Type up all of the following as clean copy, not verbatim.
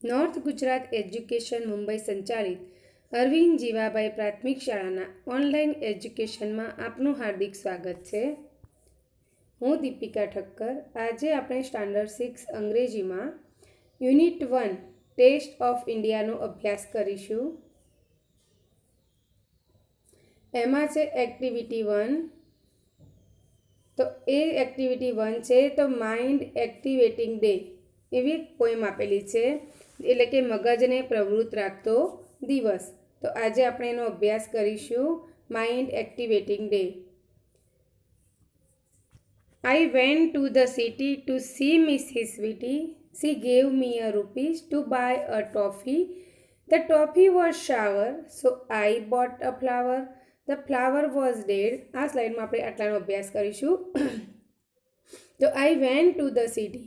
North Gujarat education Mumbai સંચાલિત અરવિંદ જીવાભાઈ પ્રાથમિક શાળાના ઓનલાઈન એજ્યુકેશનમાં આપનું હાર્દિક સ્વાગત છે. હું દીપિકા ઠક્કર. આજે આપણે સ્ટાન્ડર્ડ 6 અંગ્રેજીમાં યુનિટ 1 ટેસ્ટ ઓફ ઇન્ડિયાનો અભ્યાસ કરીશું. એમાં છે એક્ટિવિટી 1. તો એ એક્ટિવિટી 1 છે તો માઇન્ડ એક્ટિવેટિંગ ડે એવી એક પોએમ આપેલી છે, એટલે કે મગજને પ્રવૃત્ત રાખતો દિવસ. તો આજે આપણે એનો અભ્યાસ કરીશું. Mind activating day. I went to the city to see Mrs. Sweetie. She gave me a rupees to buy a toffee. The toffee was sour, so I bought a flower. The flower was dead. આ સ્લાઇડમાં આપણે આટલાનો અભ્યાસ કરીશું. તો I went to the city.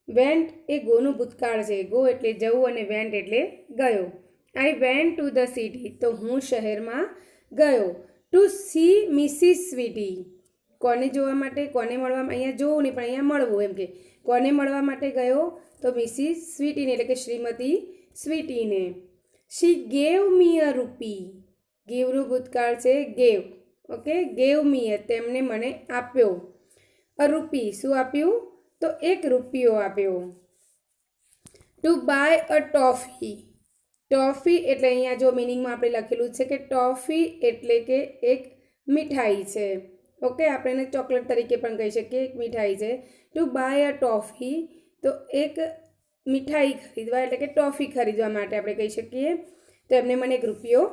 Went એ ગોનું ભૂતકાળ છે. ગો એટલે જવું અને વેન્ટ એટલે ગયો. I went to the city, તો હું શહેરમાં ગયો. ટુ સી મિસિસ સ્વીટી, કોને જોવા માટે, કોને મળવા, અહીંયા જોવું નહીં પણ અહીંયા મળવું, એમ કે કોને મળવા માટે ગયો, તો મિસિસ સ્વીટીને એટલે કે શ્રીમતી સ્વીટીને. શી ગેવ મી અ રૂપી, ગીવનું ભૂતકાળ છે ગેવ. ઓકે, ગેવ મી તેમને મને આપ્યો. અ રૂપી શું આપ્યું, તો એક રૂપિયો આપ્યો. To buy a toffee, toffee એટલે અહીંયા જો મિનિંગમાં આપણે લખેલું છે કે ટોફી એટલે કે એક મીઠાઈ છે. ઓકે, આપણે એને ચોકલેટ તરીકે પણ કહી શકીએ, એક મીઠાઈ છે. ટુ બાય અ ટોફી, તો એક મીઠાઈ ખરીદવા એટલે કે ટોફી ખરીદવા માટે આપણે કહી શકીએ. તો એમને મને એક રૂપિયો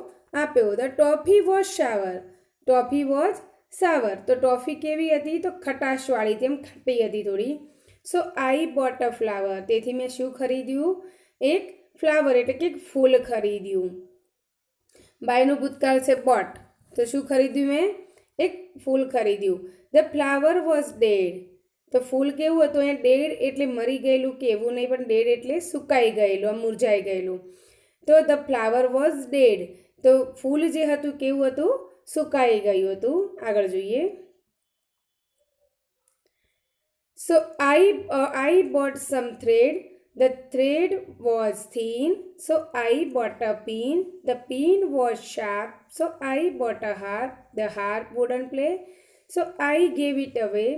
આપ્યો. The toffee was sour, toffee was sour, તો ટોફી કેવી હતી, તો ખટાશવાળી, તેમ ખટ્ટી હતી થોડી. સો આઈ બોટ અ ફ્લાવર, તેથી મેં શું ખરીદ્યું, એક ફ્લાવર એટલે કે એક ફૂલ ખરીદ્યું. બાયનું ભૂતકાળ છે બોટ, તો શું ખરીદ્યું મેં, એક ફૂલ ખરીદ્યું. ધ ફ્લાવર વોઝ ડેડ, તો ફૂલ કેવું હતું, અહીંયા ડેડ એટલે મરી ગયેલું કે એવું નહીં, પણ ડેડ એટલે સુકાઈ ગયેલું, આમ મુરઝાઈ ગયેલું. તો ધ ફ્લાવર વોઝ ડેડ, તો ફૂલ જે હતું કેવું હતું, સુકાઈ ગયું હતું. આગળ જોઈએ. So I bought some thread. The thread was thin, so I bought a pin. The pin was sharp, so I bought a harp. The harp wouldn't play, so I gave it away.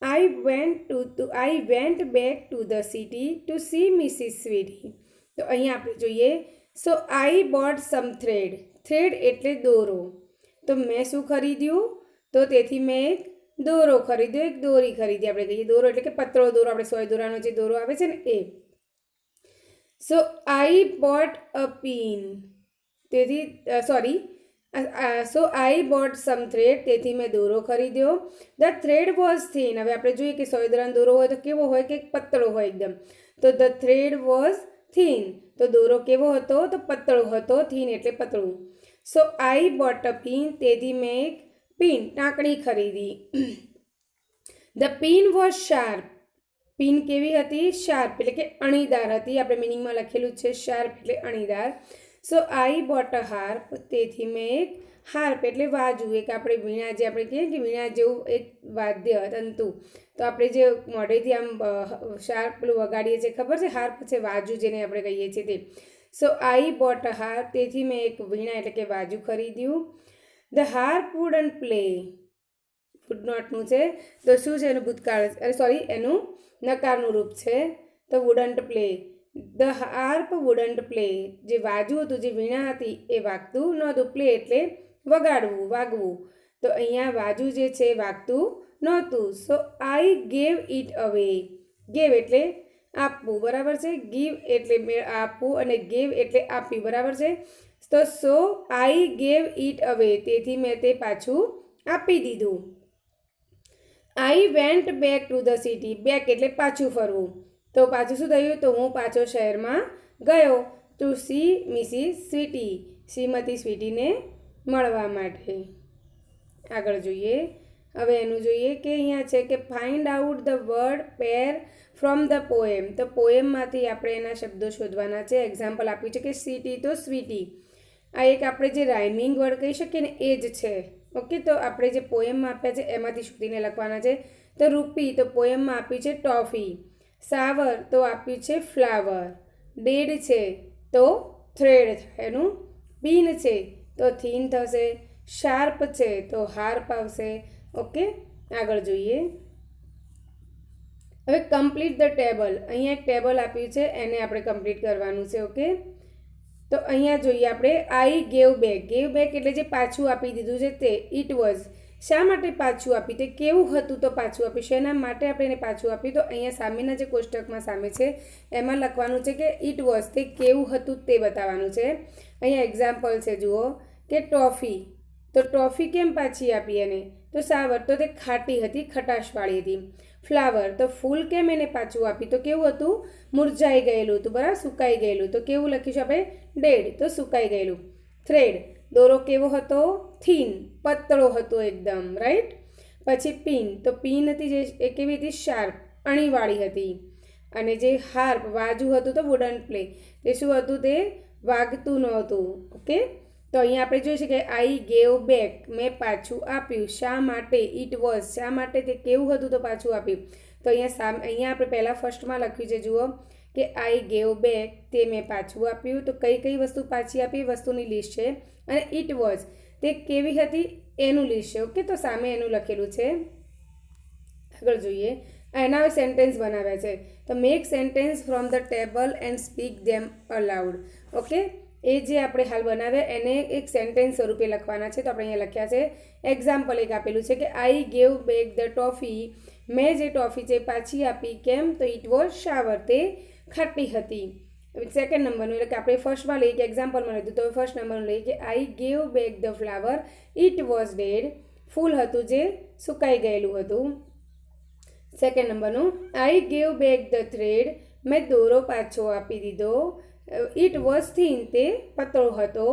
I went back to the city to see Mrs. Sweetie. તો અહીંયા આપણે જોઈએ. So I bought some thread. thread એટલે દોરો. તો મેં શું ખરીદ્યું, તો તેથી મેં એક દોરો ખરીદ્યો, એક દોરી ખરીદી આપણે કહીએ. દોરો એટલે કે પતળો દોરો, આપણે સોય દોરાનો જે દોરો આવે છે ને એ. સો આઈ બોટ અ પિન, તેથી સો આઈ બોટ સમ થ્રેડ, તેથી મેં દોરો ખરીદ્યો. ધ થ્રેડ વોઝ થીન, હવે આપણે જોઈએ કે સોય દોરાનો દોરો હોય તો કેવો હોય કે પતળો હોય એકદમ. તો ધ થ્રેડ વોઝ થીન, તો દોરો કેવો હતો, તો પતળો હતો. થીન એટલે પતળું. સો આઈ બોટ અ પિન, તેથી મેં એક પિન ટાંકણી ખરીદી. The pin was sharp, pin કેવી હતી, શાર્પ એટલે કે અણીદાર હતી. આપણે મિનિંગમાં લખેલું છે શાર્પ એટલે અણીદાર. સો આઈ બોટ અ હાર્પ, તેથી મેં એક હાર્પ એટલે વાજુ, એક આપણે વીણા, જે આપણે કહીએ કે વીણા જેવું એક વાદ્ય તંતુ, તો આપણે જે મોઢેથી આમ શાર્પ પેલું વગાડીએ છીએ, ખબર છે, હાર્પ છે વાજુ જેને આપણે કહીએ છીએ તે. સો આઈ બોટ અ હાર્પ, તેથી મેં એક વીણા એટલે કે વાજુ ખરીદ્યું. ધ હાર્પ વુડન્ટ પ્લે, ફૂટનોટનું છે, તો શું છે એનું ભૂતકાળ, એનું નકારનું રૂપ છે. તો wouldn't play, the harp wouldn't play, જે વાજુ હતું, જે વીણા હતી એ વાગતું નહોતું. પ્લે એટલે વગાડવું, વાગવું. તો અહીંયા વાજુ જે છે વાગતું નહોતું. સો આઈ ગેવ ઇટ અવે, ગેવ એટલે આપવું, બરાબર છે. ગીવ એટલે આપવું અને ગેવ એટલે આપ્યું, બરાબર છે. તો સો આઈ ગેવ ઇટ અવે, તેથી મેં તે પાછું આપી દીધું. I went back to the city, back એટલે પાછું ફરવું. તો પાછું શું થયું, તો હું પાછો શહેરમાં ગયો. ટુ સી મિસિસ સ્વીટી, શ્રીમતી સ્વીટીને મળવા માટે. આગળ જોઈએ. હવે એનું જોઈએ કે અહીંયા છે કે find out the word pair from the poem. તો પોએમમાંથી આપણે એના શબ્દો શોધવાના છે. એક્ઝામ્પલ આપ્યું છે કે સિટી તો સ્વીટી, આ એક આપણે જે રાઇમિંગ વર્ડ કહી શકીએ ને એ જ છે. ઓકે, તો આપણે જે પોએમમાં આપ્યા છે એમાંથી શોધીને લખવાના છે. તો રૂપી, તો પોએમમાં આપી છે ટોફી. સાવર તો આપ્યું છે ફ્લાવર. डेड छे तो थ्रेड थाय एनुं पीन छे तो थीन थशे शार्प छे तो हार्प आवशे ओके आगळ जोईए हवे कम्प्लीट द टेबल अहींया एक टेबल आप्युं छे एने आपणे कम्प्लीट करवानुं छे ओके तो अहींया जोईए आपणे आई गेव बेक एटले जे पाछुं आपी दीधुं छे ते इट वॉज शा माटे पाछुं आप्युं ते केवुं हतुं तो पाछुं आप्युं शेना माटे आपणे एने पाछुं आप्युं तो अहींया सामेना जे कोष्टकमां सामे छे एमां लखवानुं छे के इट वॉज ते केवुं हतुं ते बताववानुं छे अहींया एक्जाम्पल छे जुओ के टॉफी तो टॉफी केम पाછી આપી એને તો સાવર તો તે ખાટી હતી ખટાશવાળી હતી ફ્લાવર તો ફૂલ કેમ એને પાછું આપી તો કેવું હતું મુરઝાઈ ગયેલું હતું બરાબર સુકાઈ ગયેલું તો કેવું લખીશું આપણે ડેડ તો સુકાઈ ગયેલું થ્રેડ દોરો કેવો હતો થીન પતળો હતો એકદમ રાઈટ પછી પીન તો પીન હતી જે એ કેવી હતી શાર્પ અણીવાળી હતી અને જે હાર્પ વાજુ હતું તો વુડન પ્લે તે શું હતું તે વાગતું નહોતું ઓકે तो अहीं आपणे जोईए छे के आई गेव बेक मैं पाछुं आप्युं शा माटे इट वॉज शा माटे ते केवुं हतुं तो पाछुं आप्युं तो अहींया आपणे पहेला फर्स्टमां लख्युं छे जुओ के आई गेव बेक ते मैं पाछुं आप्युं तो कई कई वस्तु पाછી आपी वस्तुनी लिस्ट छे अने इट वॉज ते केवी हती एनुं लिस्ट छे ओके तो सामे एनुं लखेलुं छे आगळ जोईए एना हवे सेंटेन्स बनाव्या छे तो make sentence from the table and speak them aloud okay ए जे आपणे हाल बनाव्या एने एक सेंटेन्स स्वरूपे लखवाना छे तो आपणे अहींया लख्या छे एक्जाम्पल एक आपेलुं छे के आई गेव बेक ध टॉफी मैं जे टॉफी छे पाછી आपी केम तो इट वॉज शावर ते खाटी हती सेकंड नंबरनुं એટલે કે આપણે ફર્સ્ટમાં લઈએ કે એક્ઝામ્પલમાં લીધું તો ફર્સ્ટ નંબરનું લઈએ કે आई गेव बेक ध फ्लावर इट वॉज डेड फूल હતું જે સુકાઈ ગયેલું હતું સેકન્ડ નંબરનું आई गेव बेक ध थ्रेड मैं दोरो પાછો આપી દીધો इट वॉज थीन ते पतळो हतो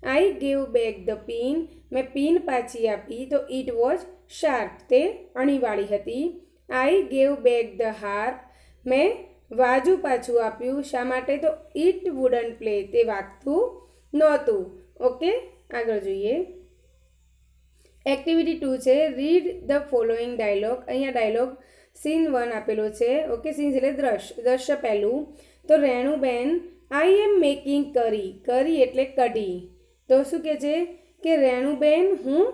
आई गेव बेक ध पीन मैं पीन पाછી આપી तो इट वॉज शार्प ते अणीवाળી हती आई गेव बेक ध हार्प मैं वाजू पाछું આપ્યું શા માટે તો इट वुडन प्ले ते વાગતું નહોતું ओके આગળ જોઈએ एक्टिविटी 2 છે રીડ ધ ફોલોઈંગ ડાયલોગ અહીંયા ડાયલોગ सीन 1 આપેલો છે ओके सीन એટલે દ્રશ્ય પહેલું તો રેણુબેન आई एम मेकिंग करी एटले कढ़ी तो शू कहे कि रेणुबेन हूँ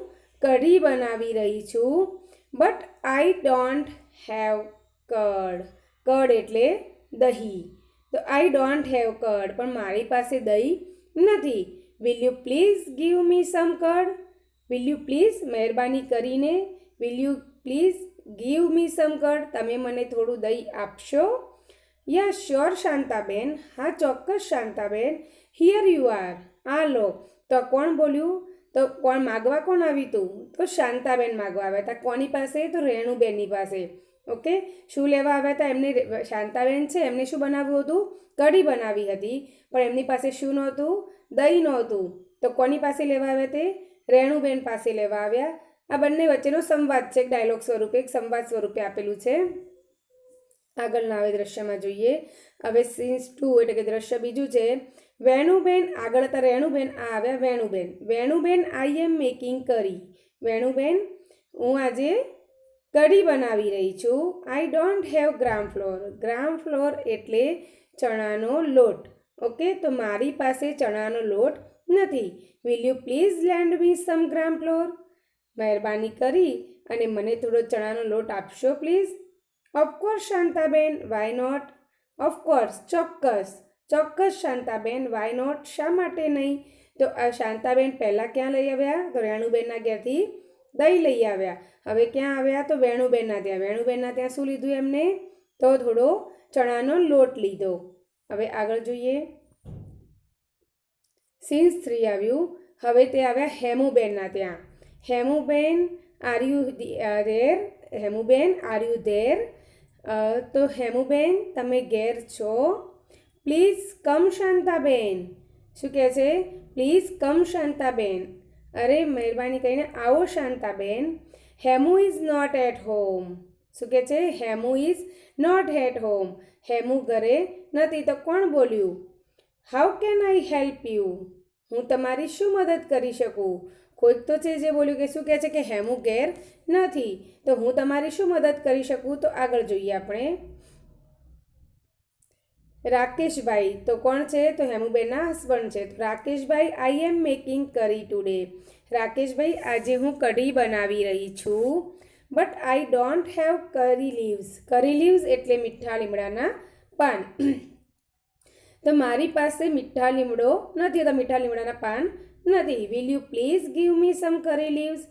कढ़ी बनावी रही छूँ but I don't have curd एटले दही तो आई डोंट हैव कर्ड पण मारी पासे दही नहीं will you please give me some curd will you please मेहरबानी करीने will you please give me some curd तमे मने थोड़ू दही आपशो या श्योर शांताबेन हाँ चौक्कस शांताबेन हियर यू आर आ लो तो कोण बोल्यू तो कोण मागवा कोण आवी तू तो शांताबेन मागवा आव्या था कोनी पासे तो रेणुबेननी पासे ओके शू लेवा आव्या था एमने शांताबेन छे एमने शू बनाव्युं हतुं कढ़ी बनावी हती पण एमनी पासे शू नहोतुं दही नहोतुं तो कोनी पासे लेवा आव्या ते रेणुबेन पासे लेवा आव्या आ बंने वच्चेनो संवाद छे डायलॉग स्वरूपे एक संवाद स्वरूपे आपेलुं छे આગળના હવે દ્રશ્યમાં જોઈએ હવે સીન્સ 2 એટલે કે દ્રશ્ય બીજું છે વેણુબેન આગળ હતા રેણુબેન આ આવ્યા વેણુબેન आई एम मेकिंग करी વેણુબેન હું આજે કઢી બનાવી રહી છું आई डोंट हैव ग्राम फ्लोर એટલે ચણાનો લોટ ઓકે તો મારી પાસે ચણાનો લોટ નથી will you please lend me some gram flour મહેરબાની કરી અને મને થોડો ચણાનો લોટ આપશો please Of course, Shantaben, why not? Of course, ચોક્કસ શાંતાબેન why not? શા માટે નહીં? તો શાંતાબેન પહેલાં ક્યાં લઈ આવ્યા તો રેણુબેનના ઘેરથી દહીં લઈ આવ્યા હવે ક્યાં આવ્યા તો વેણુબેનના ત્યાં શું લીધું એમને તો થોડો ચણાનો લોટ લીધો હવે આગળ જોઈએ સીન્સ 3 આવ્યું હવે તે આવ્યા હેમુબેનના ત્યાં Hemuben are you there Hemuben are you there तो हेमुबेन तमे घेर छो प्लीज कम शांताबेन शू कहे छे प्लीज कम शांताबेन अरे मेहरबानी करीने आओ Shantaben Hemu is not at home शू कहे छे Hemu is not at home Hemu घरे नथी तो कोण बोल्यू how can I help you हूँ तमारी शू मदद करी शकूँ कोईक तो छे जे बोल्યું કે શું કહે છે કે હેમુ ઘેર નથી તો હું તમારી શું મદદ કરી શકું તો આગળ જોઈએ આપણે રાકેશભાઈ તો કોણ છે? તો હેમુબેનના હસબન્ડ છે. તો રાકેશભાઈ, આઈ એમ મેકિંગ કરી ટુડે. રાકેશભાઈ, આજે હું કઢી બનાવી રહી છું. બટ આઈ ડોન્ટ હેવ કરી લીવ્સ. કરી લીવ્સ એટલે મીઠા લીમડાના પાન. તો મારી પાસે મીઠા લીમડો નથી, તો મીઠા લીમડાના પાન નથી. Will you please give me some curry leaves.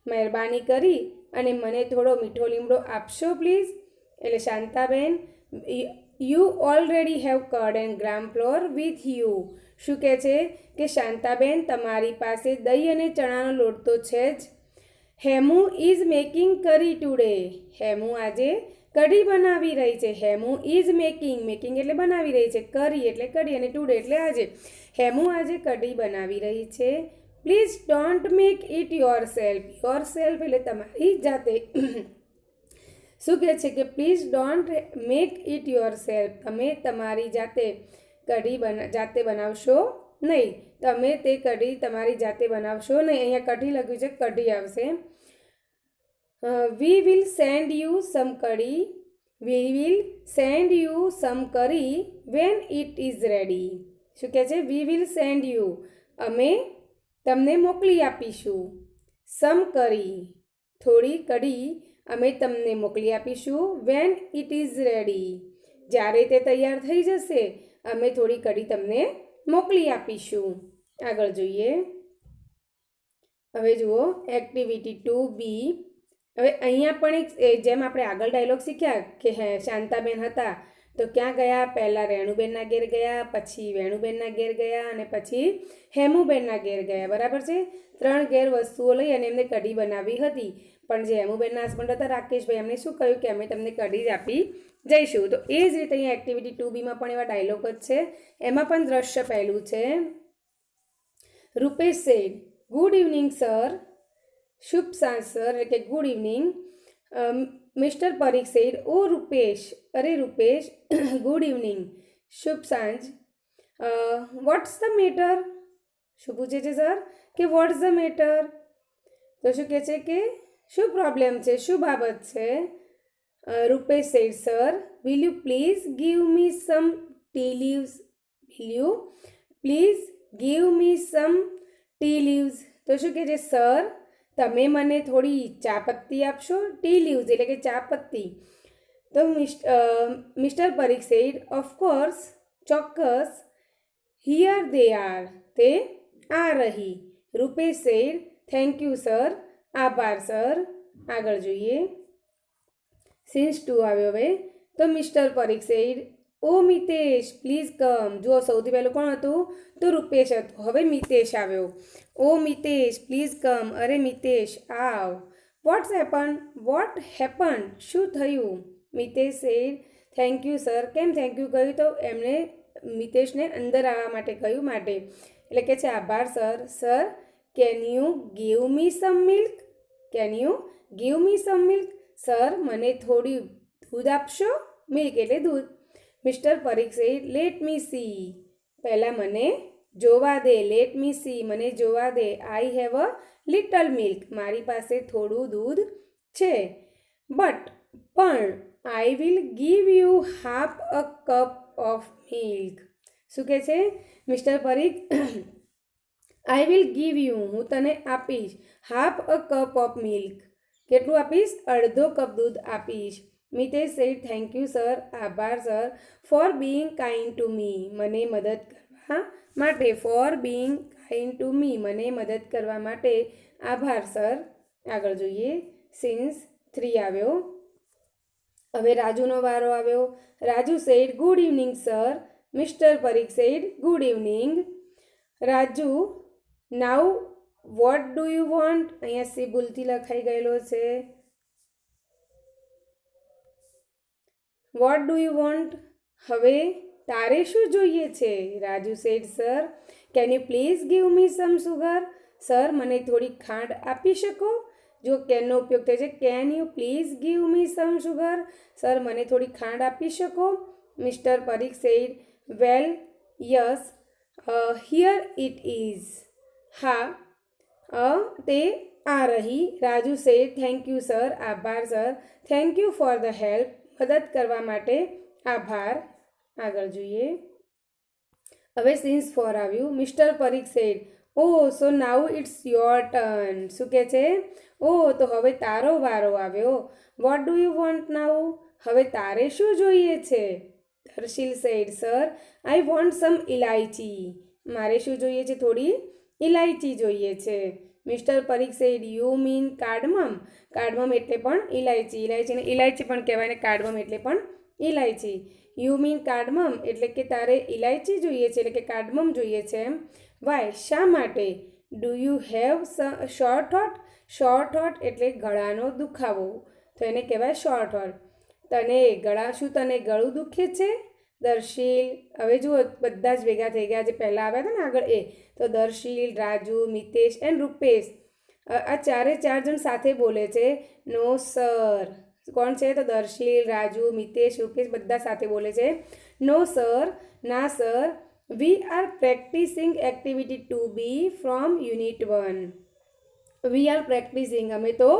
મહેરબાની કરી અને મને થોડો મીઠો લીમડો આપશો પ્લીઝ. એટલે Shantaben, you already have curd and gram flour with you. શું કહે છે કે શાંતાબેન, તમારી પાસે દહીં અને ચણાનો લોટ તો છે જ. હેમુ ઇઝ મેકિંગ કરી ટુડે. હેમુ આજે કઢી બનાવી રહી છે. હેમુ ઇઝ મેકિંગ, મેકિંગ એટલે બનાવી રહી છે, કરી એટલે કઢી અને ટુડે એટલે આજે. હેમુ આજે કઢી બનાવી રહી છે. Please don't make it your self. Your self એટલે તમારી જાતે. શું કહે છે કે please don't make it your self. તમે તમારી જાતે કઢી જાતે બનાવશો નહીં. તમે તે કઢી તમારી જાતે બનાવશો નહીં. અહીંયા કઢી લખ્યું છે, કઢી આવશે. We will send you some kadhi. We will send you some કરી વેન ઇટ ઇઝ રેડી. શું કહે છે? વી વિલ સેન્ડ યુ, અમે તમને મોકલી આપીશું. સમ કરી, થોડી કઢી અમે તમને મોકલી આપીશું. વેન ઇટ ઇઝ રેડી, જ્યારે તે તૈયાર થઈ જશે અમે થોડી કઢી તમને મોકલી આપીશું. આગળ જોઈએ. હવે જુઓ એક્ટિવિટી 2B. હવે અહીંયા પણ એક, જેમ આપણે આગળ ડાયલોગ શીખ્યા કે શાંતાબેન હતા તો ક્યાં ગયા? પહેલાં રેણુબેનના ઘેર ગયા, પછી વેણુબેનના ઘેર ગયા અને પછી હેમુબેનના ઘેર ગયા. બરાબર છે? 3 ઘેર વસ્તુઓ લઈ અને એમને કઢી બનાવી હતી. પણ જે હેમુબેનના હસબન્ડ હતા રાકેશભાઈ, એમને શું કહ્યું કે અમે તમને કઢી જ આપી જઈશું. તો એ જ રીતે અહીંયા એક્ટિવિટી 2Bમાં પણ એવા ડાયલોગ જ છે. એમાં પણ દ્રશ્ય પહેલું છે. Rupesh said, good evening sir. શુભ સાંજ સર, એટલે કે good evening. Mister Parikh said, oh Rupesh, અરે રૂપેશ, ગુડ ઇવનિંગ, શુભ સાંજ. What's the matter? શું પૂછે છે સર કે વોટ્સ ધ મેટર? તો શું કહે છે કે શું પ્રોબ્લેમ છે, શું બાબત છે? Rupesh said, sir will you please give me some tea leaves. Will you please give me some tea leaves. તો શું કહે છે? સર તમે મને થોડી ચા પત્તી આપશો. ટી લીવ્સ એટલે કે ચા પત્તી. તો મિસ્ટર પરીખ સેડ, ઓફકોર્સ, ચોક્કસ. હિયર દે આર, તે આ રહી. Rupesh said, thank you sir, આભાર સર. આગળ જોઈએ. સીન્સ 2 આવ્યો હવે. તો mister Parikh said, oh Mitesh please come. જુઓ સૌથી પહેલું કોણ હતું? તો રૂપેશ હતું. હવે મિતેશ આવ્યો. Oh Mitesh please come. અરે મિતેશ આવ. What's happen? What happen? શું થયું? Mitesh said, thank you sir. કેમ થેન્ક યુ કહ્યું? તો એમણે મિતેશને અંદર આવવા માટે કહ્યું માટે. એટલે કે છે આભાર sir. Sir can you give me some milk? Can you give me some milk? Sir મને થોડી દૂધ આપશો? મિલ્ક એટલે દૂધ. Mister Parikh said, let me see. પહેલાં મને જોવા દે. લેટ મી સી, મને જોવા દે. I have a little milk, મારી પાસે થોડું દૂધ છે. બટ પણ I will give you half a cup of milk. શું કહે છે mister Parikh? I will give you, હું તને આપીશ. Half a cup of milk, કેટલું આપીશ? અડધો કપ દૂધ આપીશ. Mitesh said, thank you sir, આભાર sir, for being kind to me, મને મદદ કરવા માટે. For being kind to me, મને મદદ કરવા માટે આભાર સર. આગળ જોઈએ. સીન્સ 3 આવ્યો. હવે રાજુનો વારો આવ્યો. Raju said, good evening sir. Mister Parikh said, good evening. Raju, now what do you want? અહીંયા સી ભૂલથી લખાઈ ગયેલો છે. What do you want? હવે તારે શું જોઈએ છે? Raju said, sir can you please give me some sugar? Sir મને થોડી ખાંડ આપી શકો? જો કેનનો ઉપયોગ થાય છે. Can you please give me some sugar? Sir મને થોડી ખાંડ આપી શકો? Mister Parikh said, well yes, here it is. હા, તે આ રહી. Raju said, thank you sir, આભાર sir, thank you for the help, મદદ કરવા માટે આભાર. આગળ જોઈએ. હવે સીન્સ 4 આવ્યું. Mister Parikh said, oh so now it's your turn. શું કહે છે? ઓ તો હવે તારો વારો આવ્યો. What do you want now? હવે તારે શું જોઈએ છે? Darshil said, sir I want some elaichi. મારે શું જોઈએ છે? થોડી ઇલાયચી જોઈએ છે. Mister Parikh said, you mean cardamom. Cardamom એટલે પણ ઇલાયચી. ઇલાયચીને ઇલાયચી પણ કહેવાય ને કાર્ડમમ એટલે પણ ઇલાયચી. યુ મીન કાર્ડમમ એટલે કે તારે ઇલાયચી જોઈએ છે, એટલે કે કાર્ડમમ જોઈએ છે એમ. વાય શા માટે? Do you have short hot? Short hot એટલે ગળાનો દુખાવો, તો એને કહેવાય શોર્ટ હોટ. શું તને ગળું દુખે છે? દર્શીલ, હવે જુઓ બધા જ ભેગા થઈ ગયા જે પહેલાં આવ્યા હતા ને આગળ એ. તો દર્શીલ, રાજુ, મિતેશ એન્ડ રૂપેશ, આ ચારે ચાર જણ સાથે બોલે છે. નો સર. કોણ છે? તો દર્શીલ, રાજુ, મિતેશ, રૂપેશ બધા સાથે બોલે છે. નો સર, ના sir, we are practising activity 2B from unit 1. We are practising, અમે તો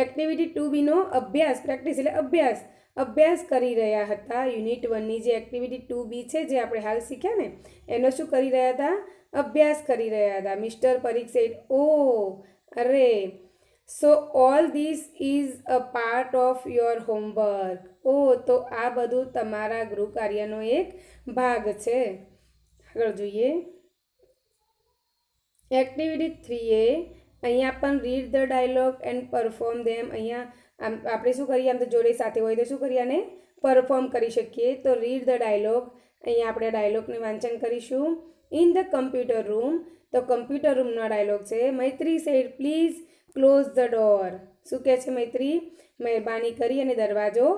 એક્ટિવિટી 2Bનો અભ્યાસ, પ્રેક્ટિસ એટલે અભ્યાસ કરી રહ્યા હતા. યુનિટ 1ની જે એક્ટિવિટી 2B છે જે આપણે હાલ શીખ્યા ને એનો શું કરી રહ્યા હતા? અભ્યાસ કરી રહ્યા હતા. મિસ્ટર પરીખ સેડ, ઓ અરે, so all this is a part of your homework. Oh તો આ બધું તમારા ગૃહ કાર્યનો એક ભાગ છે. આગળ જોઈએ. એક્ટિવિટી 3A, અહીંયા પણ read the dialogue and perform them. અહીંયા આપણે શું કરીએ? આમ તો જોડે સાથે હોય તો શું કરીએ? આને પરફોર્મ કરી શકીએ. તો રીડ ધ ડાયલોગ, અહીંયા આપણે ડાયલોગને વાંચન કરીશું. ઇન ધ કમ્પ્યુટર રૂમ, તો કમ્પ્યુટર રૂમનો ડાયલોગ છે. Maitri said, please close the door. શું કહે છે મૈત્રી? મહેરબાની કરી અને દરવાજો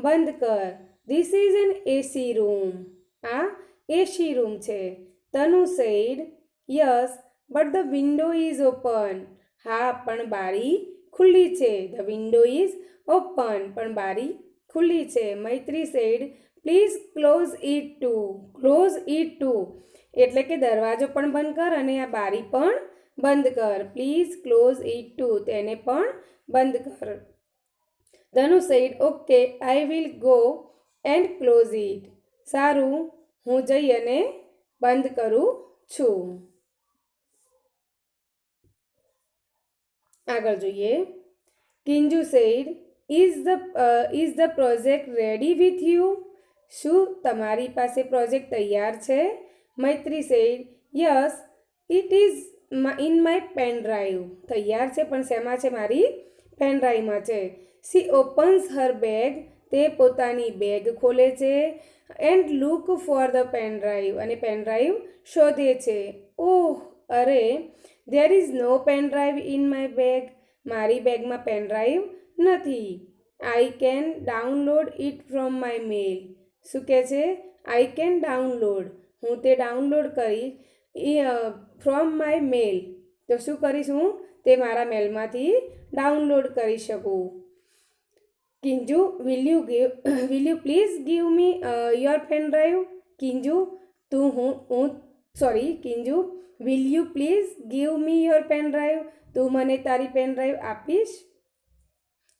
બંધ કર. This is an AC room. આ એસી રૂમ છે. Tanu said, yes but the window is open. હા પણ બારી ખુલ્લી છે. ધ વિન્ડો ઇઝ ઓપન, પણ બારી ખુલ્લી છે. Maitri said, please close it too. Close it too એટલે કે દરવાજો પણ બંધ કર અને આ બારી પણ બંધ કર. પ્લીઝ ક્લોઝ ઇટ ટુ, તેને પણ બંધ કર. Dhanu said, okay I will go and close it. સારું, હું જઈ અને બંધ કરું છું. આગળ જોઈએ. Kinju said, is the project ready with you. શું તમારી પાસે પ્રોજેક્ટ તૈયાર છે? Maitri said, yes it is in my pen drive. તૈયાર છે પણ શેમાં છે? મારી પેન ડ્રાઈવમાં છે. સી ઓપન્સ હર બેગ, તે પોતાની બેગ ખોલે છે. And look for the pen drive, અને પેન ડ્રાઈવ શોધે છે. ઓહ અરે, there is no pen drive in my bag. મારી બેગમાં પેન ડ્રાઈવ નથી. I can download it from my mail. શું કહે છે? આઈ કેન ડાઉનલોડ, હું તે ડાઉનલોડ કરીશ. ફ્રોમ માય મેલ, તો શું કરીશ હું? તે મારા મેલમાંથી ડાઉનલોડ કરી શકું. Kinju, will you please give me your pen drive. Kinju, Kinju, will you please give me your pen drive. તું મને તારી પેન ડ્રાઈવ આપીશ?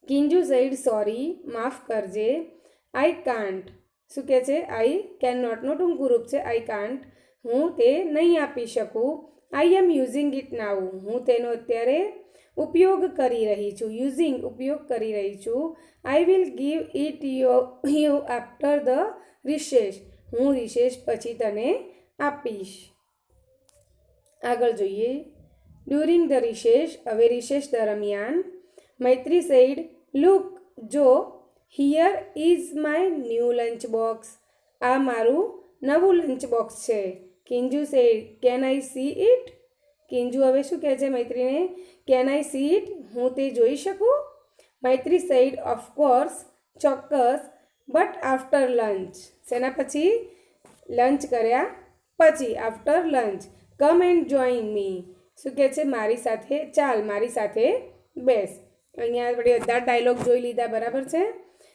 કિંજુ સેડ, સોરી, માફ કરજે. I can't. શું કહે છે? આઈ કેન નોટનું ટૂંકું રૂપ છે આઈ કાન્ટ. હું તે નહીં આપી શકું. આઈ એમ યુઝિંગ ઇટ નાઉ. હું તેનો અત્યારે ઉપયોગ કરી રહી છું. યુઝિંગ ઉપયોગ કરી રહી છું. I will give it you after the recess. હું રિસેસ પછી તને આપીશ. આગળ જોઈએ. ડ્યુરિંગ ધ રિસેસ, હવે રિસેસ દરમિયાન. મૈત્રી સેડ, લુક, જો, here is my new lunch box. આ મારું નવું લંચ બોક્સ છે. Kinju said, can I see it. Kinju હવે શું કહે છે મૈત્રીને? કેન આઈ સી ઇટ, હું તે જોઈ શકું? મૈત્રી સેડ, ઓફકોર્સ, ચોક્કસ, બટ આફ્ટર લંચ. શેના પછી? લંચ કર્યા પછી, after lunch. Come and join me. શું કહે છે? મારી સાથે ચાલ, મારી સાથે બેસ. અહીંયા આપણે બધા ડાયલોગ જોઈ લીધા, બરાબર છે?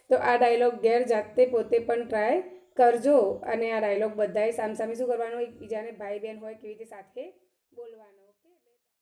તો આ ડાયલોગ ઘેર જાતે પોતે પણ ટ્રાય કરજો અને આ ડાયલોગ બધાએ સામસામે શું કરવાનો? એકબીજાને ભાઈ બહેન હોય કેવી રીતે સાથે બોલવાનો.